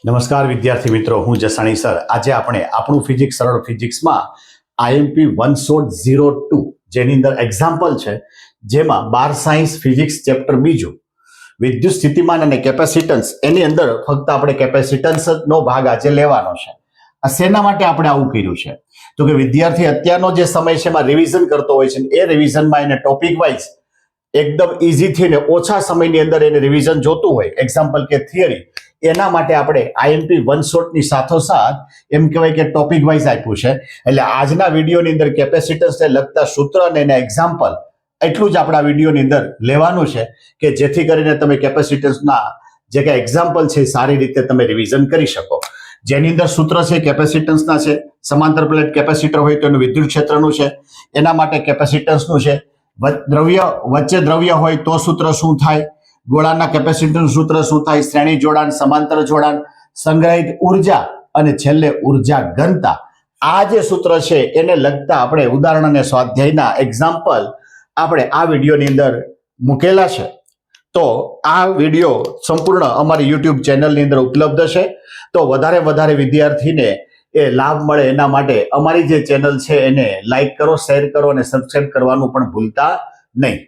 નમસ્કાર વિદ્યાર્થી મિત્રો, હું જસાણી સર. આજે આપણે આપણું ફિઝિક્સ સરળ ફિઝિક્સમાં આઈએમપી 102 જેની અંદર એક્ઝામ્પલ છે, જેમાં 12 સાયન્સ ફિઝિક્સ ચેપ્ટર બીજું વિદ્યુત સ્થિતિમાન અને કેપેસિટન્સ, એની અંદર ફક્ત આપણે કેપેસિટન્સનો ભાગ આજે લેવાનો છે. આ શેના માટે આપણે આવું કર્યું છે? તો કે વિદ્યાર્થી અત્યારનો જે સમય છે એમાં રિવિઝન કરતો હોય છે, એ રિવિઝનમાં એને ટોપિક વાઇઝ એકદમ ઇઝીથી ને ઓછા સમયની અંદર એને રિવિઝન જોતું હોય, એક્ઝામ્પલ કે થિયરી, એના માટે આપણે આઈએમપી 100 ની સાથોસાથ એમ કહેવાય કે ટોપિક વાઇઝ આપ્યું છે. એટલે આજના વિડીયોની અંદર કેપેસિટન્સને લગતા સૂત્ર અને એના એક્ઝામ્પલ એટલું જ આપણા વિડીયોની અંદર લેવાનું છે કે જેથી કરીને તમે કેપેસિટન્સના જે કંઈ એક્ઝામ્પલ છે સારી રીતે તમે રિવિઝન કરી શકો. જેની અંદર સૂત્ર છે કેપેસિટન્સના છે. સમાંતર પ્લેટ કેપેસિટર હોય તો એનું વિદ્યુત ક્ષેત્રનું છે, એના માટે કેપેસિટન્સનું છે. વચ્ચે દ્રવ્ય હોય તો સૂત્ર શું થાય, ગોળાના કેપેસિટન્સનું સૂત્ર શું થાય, શ્રેણી જોડાણ, સમાંતર જોડાણ, સંગ્રહિત ઉર્જા અને છેલ્લે ઉર્જા ઘનતા. આ જે સૂત્ર છે એને લગતા આપણે ઉદાહરણ અને સ્વાધ્યાયના એક્ઝામ્પલ આપણે આ વિડીયોની અંદર મૂકેલા છે. તો આ વિડીયો સંપૂર્ણ અમારી યુટ્યુબ ચેનલની અંદર ઉપલબ્ધ છે. તો વધારે વિદ્યાર્થીને એ લાભ મળે એના માટે અમારી જે ચેનલ છે એને લાઈક કરો, શેર કરો અને સબસ્ક્રાઇબ કરવાનું પણ ભૂલતા નહીં.